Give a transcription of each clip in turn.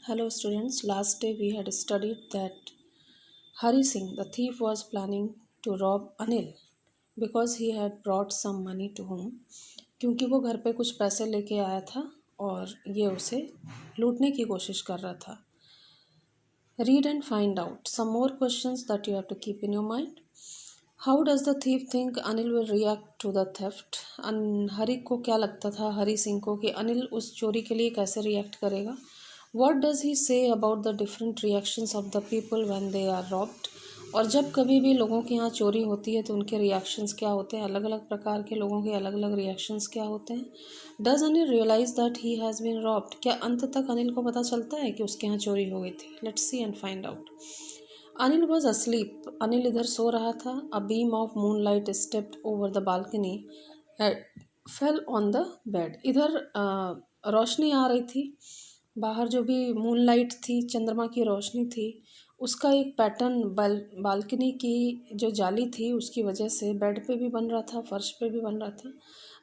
Hello, students. Last day we had studied that Hari Singh, the thief, was planning to rob Anil because he had brought some money to home. क्योंकि वो घर पे कुछ पैसे लेके आया था और ये उसे लूटने की कोशिश कर रहा था. Read and find out some more questions that you have to keep in your mind. How does the thief think Anil will react to the theft? हरी को क्या लगता था हरी सिंह को कि अनिल उस चोरी के लिए कैसे रिएक्ट करेगा? What does he say about the different reactions of the people when they are robbed? और जब कभी भी लोगों के यहाँ चोरी होती है तो उनके रिएक्शंस क्या होते हैं? अलग अलग प्रकार के लोगों के अलग अलग रिएक्शंस क्या होते हैं? Does Anil realise that he has been robbed? क्या अंत तक अनिल को पता चलता है कि उसके यहाँ चोरी हो गई थी? Let's see and find out. Anil was asleep. Anil इधर सो रहा था. A beam of moon light stepped over the balcony fell on the bed. इधर रोशनी आ रही थी. बाहर जो भी मून लाइट थी, चंद्रमा की रोशनी थी, उसका एक पैटर्न बालकनी की जो जाली थी उसकी वजह से बेड पे भी बन रहा था, फर्श पे भी बन रहा था.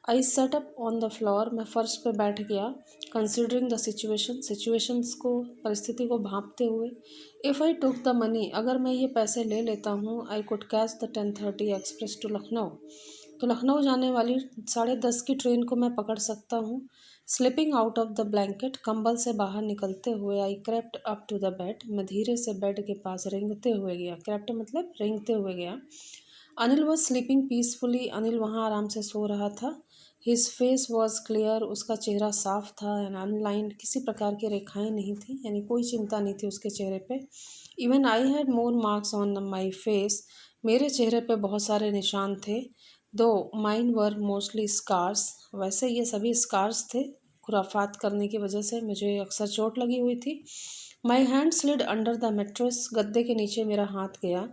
I sat up on the floor. मैं फर्श पे बैठ गया. कंसिडरिंग द सिचुएशंस को, परिस्थिति को भांपते हुए. If I took the money, अगर मैं ये पैसे ले लेता हूँ, I could catch the 10:30 express to Lucknow. तो लखनऊ जाने वाली 10:30 की ट्रेन को मैं पकड़ सकता हूँ. Slipping out of the blanket, कंबल से बाहर निकलते हुए, I crept up to the bed. मैं धीरे से बेड के पास रेंगते हुए गया. क्रेप्ट मतलब रेंगते हुए गया. Anil was sleeping peacefully. Anil वहाँ आराम से सो रहा था. His face was clear. उसका चेहरा साफ था एंड अनलाइंड. किसी प्रकार की रेखाएं नहीं थी, यानी कोई चिंता नहीं थी उसके चेहरे पे. Even I had more marks on my face. मेरे चेहरे पे बहुत सारे निशान थे. दो माइन वर मोस्टली स्कार्स. वैसे ये सभी स्कार्स थे. खुराफात करने की वजह से मुझे अक्सर चोट लगी हुई थी. My hand slid under the mattress. गद्दे के नीचे मेरा हाथ गया.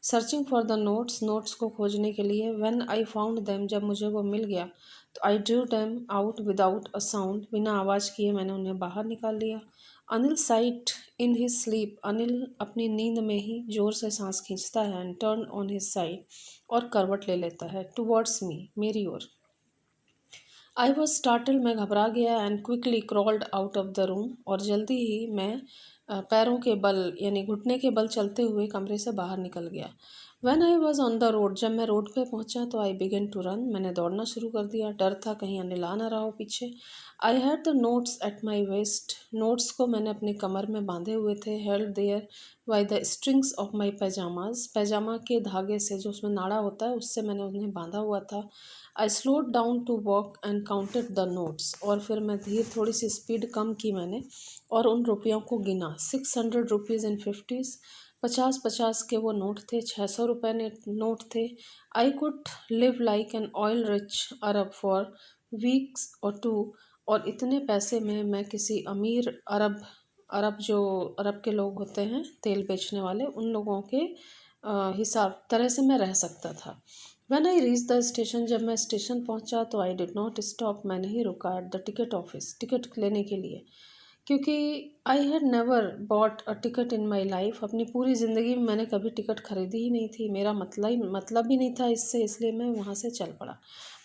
सर्चिंग फॉर द नोट्स को खोजने के लिए. व्हेन आई फाउंड देम, जब मुझे वो मिल गया तो I drew them out without a sound. बिना आवाज़ किए मैंने उन्हें बाहर निकाल लिया. Anil site in his sleep. Anil अपनी नींद में ही जोर से सांस खींचता है. And turn on his side, और करवट ले लेता है. टुवर्ड्स मी, मेरी ओर. I was startle. मैं घबरा गया. And quickly crawled out of the room. और जल्दी ही मैं पैरों के बल यानी घुटने के बल चलते हुए कमरे से बाहर निकल गया. When I was on the road, जब मैं रोड पे पहुंचा तो आई बिगन टू रन. मैंने दौड़ना शुरू कर दिया. डर था कहीं अनिल आ ना रहा हो पीछे. I had the notes at my waist. Notes को मैंने अपनी कमर में बांधे हुए थे. Held there by the strings of my pyjamas. पैजामा के धागे से, जो उसमें नाड़ा होता है, उससे मैंने उन्हें बांधा हुआ था. I slowed down to walk and counted the notes. और फिर मैं थोड़ी सी स्पीड कम की मैंने और उन रुपयों को गिना. 600 रुपीज़ इन फिफ्टीज़. 50-50 के वो नोट थे. 600 रुपये नोट थे. I could live like an oil rich Arab for weeks और टू. और इतने पैसे में मैं किसी अमीर अरब अरब जो अरब के लोग होते हैं तेल बेचने वाले, उन लोगों के हिसाब तरह से मैं रह सकता था. When I reach the station, जब मैं स्टेशन पहुंचा तो आई डिड नॉट स्टॉप. मैं नहीं रुका at the ticket office, ticket लेने के लिए, क्योंकि I had never bought a ticket in my life. अपनी पूरी ज़िंदगी में मैंने कभी टिकट खरीदी ही नहीं थी. मेरा मतलब ही नहीं था इससे, इसलिए मैं वहाँ से चल पड़ा.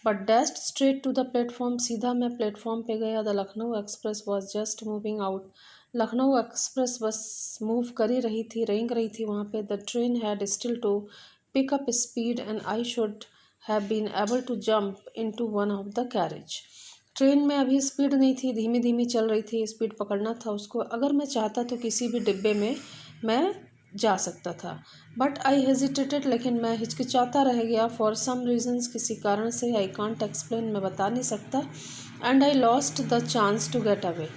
But dashed straight to the platform. सीधा मैं प्लेटफॉर्म पे गया. The Lucknow express was just moving out. Lucknow express बस मूव कर ही रही थी, रेंग रही थी वहाँ पे. The train had still to pick up speed and I should have been able to jump into one of the carriage. Train में अभी स्पीड नहीं थी, धीमी धीमी चल रही थी. स्पीड पकड़ना था उसको. अगर मैं चाहता तो किसी भी डिब्बे में मैं जा सकता था. बट आई हेजिटेटेड, लेकिन मैं हिचकिचाता रह गया. फॉर सम रीजन्स, किसी कारण से. आई कांट एक्सप्लेन, मैं बता नहीं सकता. And I lost the chance to get away.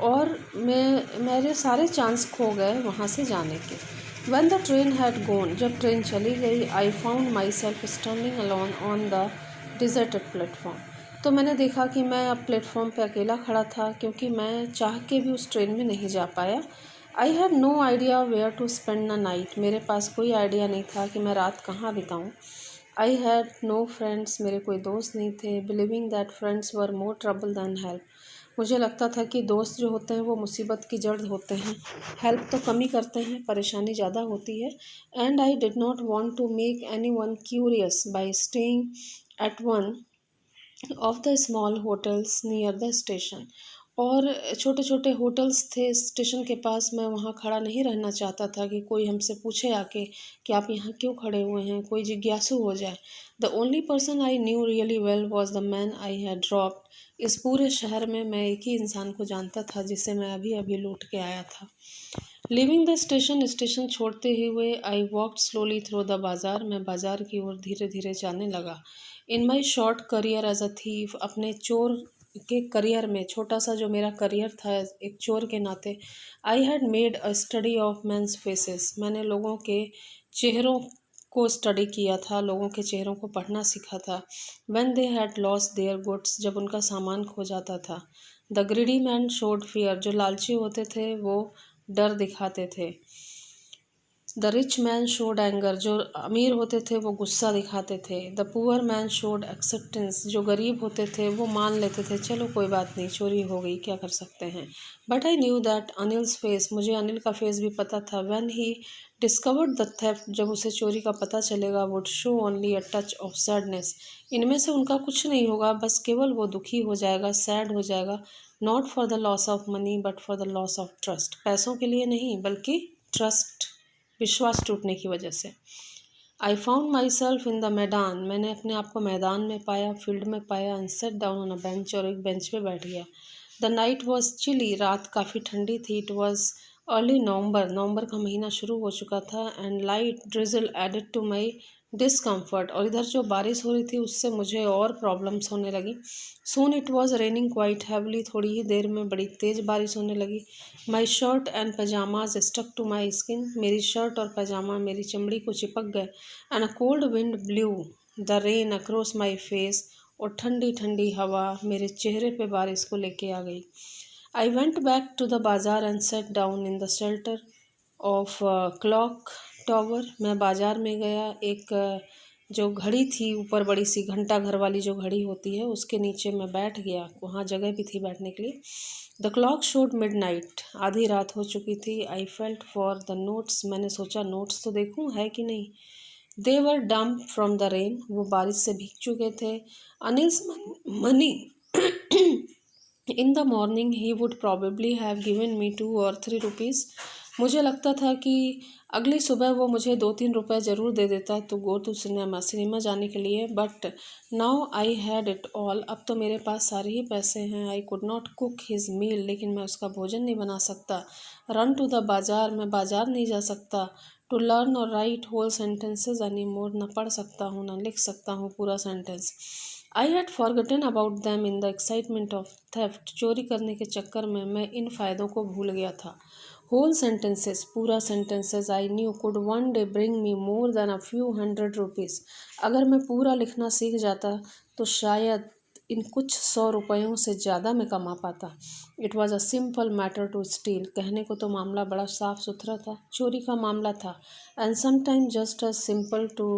और मेरे सारे चांस खो गए वहाँ से जाने के. When the train had gone, जब ट्रेन चली गई, I found myself standing alone on the deserted platform. तो मैंने देखा कि मैं अब प्लेटफॉर्म पे अकेला खड़ा था, क्योंकि मैं चाह के भी उस ट्रेन में नहीं जा पाया. I had no idea where to spend the night. मेरे पास कोई आइडिया नहीं था कि मैं रात कहाँ बिताऊँ. I had no friends. मेरे कोई दोस्त नहीं थे. Believing that friends were more trouble than help. मुझे लगता था कि दोस्त जो होते हैं वो मुसीबत की जड़ होते हैं. हेल्प तो कम ही करते हैं, परेशानी ज़्यादा होती है. And I did not want to make anyone curious by staying at one of the small hotels near the station. और छोटे छोटे होटल्स थे स्टेशन के पास। मैं वहाँ खड़ा नहीं रहना चाहता था कि कोई हमसे पूछे आके कि आप यहाँ क्यों खड़े हुए हैं, कोई जिज्ञासु हो जाए। The only person I knew really well was the man I had dropped. इस पूरे शहर में मैं एक ही इंसान को जानता था जिसे मैं अभी अभी लूट के आया था। लिविंग द स्टेशन, स्टेशन छोड़ते ही हुए I walked slowly through the bazaar. मैं बाजार की ओर धीरे धीरे जाने लगा। In my short career as a thief, अपने चोर के करियर में, छोटा सा जो मेरा करियर था एक चोर के नाते, I had made a study of men's faces. मैंने लोगों के चेहरों को स्टडी किया था, लोगों के चेहरों को पढ़ना सीखा था। When they had lost their goods, जब उनका सामान खो जाता था। The greedy man showed fear, जो लालची होते थे वो डर दिखाते थे। The rich man showed anger, जो अमीर होते थे वो गुस्सा दिखाते थे। The poor man showed acceptance, जो गरीब होते थे वो मान लेते थे चलो कोई बात नहीं, चोरी हो गई, क्या कर सकते हैं। But I knew that Anil's face, मुझे अनिल का फेस भी पता था। When he discovered the theft, जब उसे चोरी का पता चलेगा, would show only a touch of sadness, इनमें से उनका कुछ नहीं होगा, बस केवल वो दुखी हो जाएगा, सैड हो जाएगा। Not for the loss of money but for the loss of trust, पैसों के लिए नहीं बल्कि ट्रस्ट, विश्वास टूटने की वजह से। I found my self in the मैदान, मैंने अपने आप को मैदान में पाया, फील्ड में पाया। And sat down on a bench, और एक बेंच पे बैठ गया। द नाइट वॉज चिली, रात काफ़ी ठंडी थी। इट वॉज अर्ली नवंबर, नवंबर का महीना शुरू हो चुका था। And light drizzle added to my discomfort, और इधर जो बारिश हो रही थी उससे मुझे और प्रॉब्लम्स होने लगी। Soon it was raining quite heavily, थोड़ी ही देर में बड़ी तेज़ बारिश होने लगी। My shirt and pyjamas stuck to my skin, मेरी शर्ट और पैजामा मेरी चमड़ी को चिपक गए। And a cold wind blew the rain across my face, और ठंडी ठंडी हवा मेरे चेहरे पे बारिश को लेके आ गई। I went back to the bazaar and sat down in the shelter of clock tower, मैं बाजार में गया। एक जो घड़ी थी ऊपर, बड़ी सी घंटा घर वाली जो घड़ी होती है, उसके नीचे मैं बैठ गया, वहाँ जगह भी थी बैठने के लिए। द क्लॉक शोड मिडनाइट, आधी रात हो चुकी थी। I felt for the notes, मैंने सोचा नोट्स तो देखूं है कि नहीं। दे वर डम्प फ्रॉम द रेन, वो बारिश से भीग चुके थे। Anil's money in the morning he would probably have given me 2 or 3 rupees, मुझे लगता था कि अगली सुबह वो मुझे 2-3 रुपए ज़रूर दे देता तो गो टू सिनेमा, सिनेमा जाने के लिए। But now I had it all, अब तो मेरे पास सारे ही पैसे हैं। I could not cook his meal, लेकिन मैं उसका भोजन नहीं बना सकता। रन टू द बाजार, मैं बाजार नहीं जा सकता। टू लर्न और write whole sentences any more, न पढ़ सकता हूँ न लिख सकता हूँ पूरा sentence. I had forgotten about them in the excitement of theft, चोरी करने के चक्कर में मैं इन फ़ायदों को भूल गया था। होल सेंटेंसेस, पूरा sentences, I knew could one day bring me more than a few 100 rupees, अगर मैं पूरा लिखना सीख जाता तो शायद इन कुछ 100 रुपयों से ज़्यादा मैं कमा पाता। It was a simple matter to steal, कहने को तो मामला बड़ा साफ सुथरा था, चोरी का मामला था। And sometime just a simple to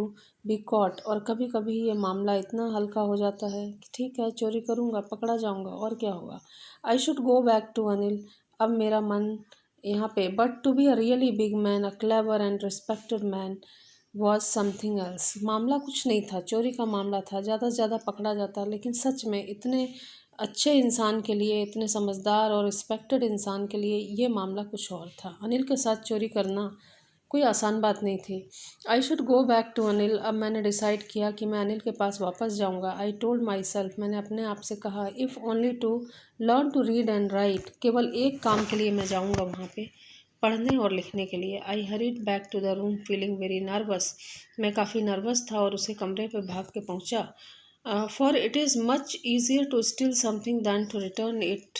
be caught, और कभी कभी ये मामला इतना हल्का हो जाता है कि ठीक है चोरी करूँगा, पकड़ा जाऊँगा, और क्या होगा। I should go back to Anil, अब मेरा मन यहाँ पे। But to be a really big man, a clever and respected man was something else, मामला कुछ नहीं था, चोरी का मामला था, ज़्यादा से ज़्यादा पकड़ा जाता, लेकिन सच में इतने अच्छे इंसान के लिए, इतने समझदार और रिस्पेक्टेड इंसान के लिए ये मामला कुछ और था। अनिल के साथ चोरी करना कोई आसान बात नहीं थी। I should go back to Anil, अब मैंने डिसाइड किया कि मैं अनिल के पास वापस जाऊंगा। आई टोल्ड माई सेल्फ, मैंने अपने आप से कहा, if only to learn to read and write, केवल एक काम के लिए मैं जाऊंगा वहाँ पे, पढ़ने और लिखने के लिए। I hurried back to the room feeling very nervous, मैं काफ़ी नर्वस था और उसे कमरे पे भाग के पहुँचा। For it is much easier to steal something than to return it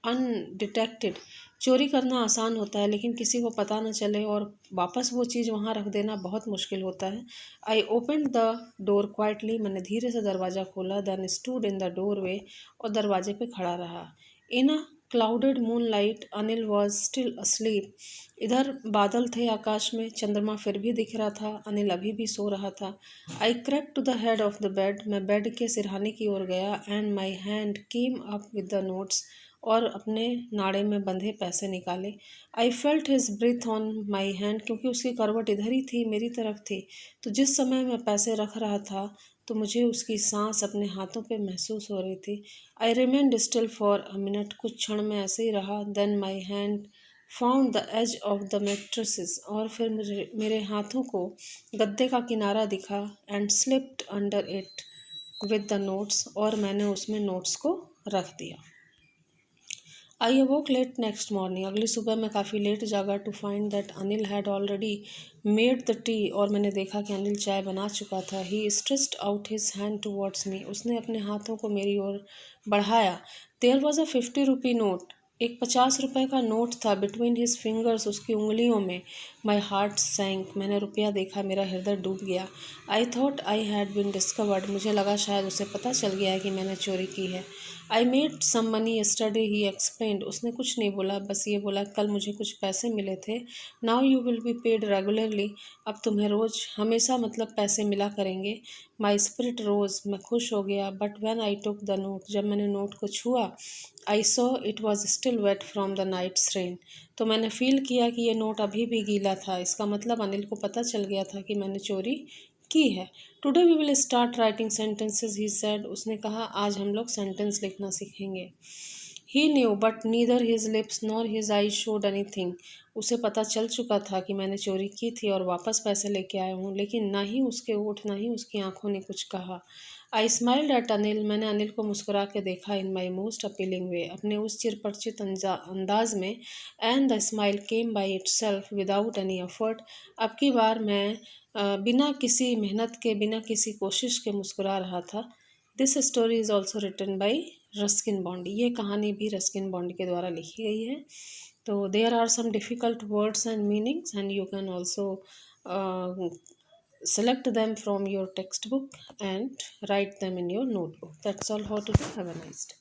undetected, चोरी करना आसान होता है लेकिन किसी को पता न चले और वापस वो चीज़ वहाँ रख देना बहुत मुश्किल होता है। I open the door quietly, मैंने धीरे से दरवाज़ा खोला। Then stood in the doorway, और दरवाजे पे खड़ा रहा। In a clouded moonlight Anil was still asleep, इधर बादल थे आकाश में, चंद्रमा फिर भी दिख रहा था, अनिल अभी भी सो रहा था। I crept to the head of the bed, मैं बेड के सिरहाने की ओर गया। And my hand came up with the notes, और अपने नाड़े में बंधे पैसे निकाले। I felt his breath on my hand, क्योंकि उसकी करवट इधर ही थी, मेरी तरफ थी। तो जिस समय मैं पैसे रख रहा था तो मुझे उसकी सांस अपने हाथों पे महसूस हो रही थी। I remained still for a minute, कुछ क्षण में ऐसे ही रहा। Then my hand found the edge of the mattresses, और फिर मुझे मेरे हाथों को गद्दे का किनारा दिखा। And slipped under it with the notes, और मैंने उसमें नोट्स को रख दिया। I awoke late next morning, अगली सुबह मैं काफ़ी लेट जागा to find that Anil had already made the tea, और मैंने देखा कि अनिल चाय बना चुका था। He stretched out his hand towards me, उसने अपने हाथों को मेरी ओर बढ़ाया। There was a 50 rupee note, एक 50 रुपए का नोट था बिटवीन हिज फिंगर्स, उसकी उंगलियों में। माई हार्ट सैंक, मैंने रुपया देखा, मेरा हृदय डूब गया। I thought I had been discovered, मुझे लगा शायद उसे पता चल गया है कि मैंने चोरी की है। I made some money yesterday, he explained, उसने कुछ नहीं बोला, बस ये बोला कल मुझे कुछ पैसे मिले थे। Now you will be paid regularly, अब तुम्हें रोज़ हमेशा मतलब पैसे मिला करेंगे। माई स्पिरिट रोज, मैं खुश हो गया। But when I took the note, जब मैंने नोट को छुआ, I saw it was still wet from the night's rain, तो मैंने फील किया कि ये नोट अभी भी गीला था। इसका मतलब अनिल को पता चल गया था कि मैंने चोरी की है। Today we will start writing sentences, he said, उसने कहा आज हम लोग सेंटेंस लिखना सीखेंगे। He knew but neither his lips nor his eye showed anything, उसे पता चल चुका था कि मैंने चोरी की थी और वापस पैसे लेके आया हूँ, लेकिन ना ही उसके होठ ना ही उसकी आंखों ने कुछ कहा। आई स्माइल्ड एट अनिल, मैंने अनिल को मुस्कुरा के देखा। इन माई मोस्ट अपीलिंग वे, अपने उस चिरपरिचित अंदाज में। And the smile came by it self without any effort, अब की बार मैं बिना किसी मेहनत के, बिना किसी कोशिश के मुस्कुरा रहा था। This story is also written by Ruskin Bond, ये कहानी भी रस्किन बॉन्डी के द्वारा लिखी गई है। तो there are some difficult words and meanings and you can also select them from your textbook and write them in your notebook. That's all how to do. Have a nice day.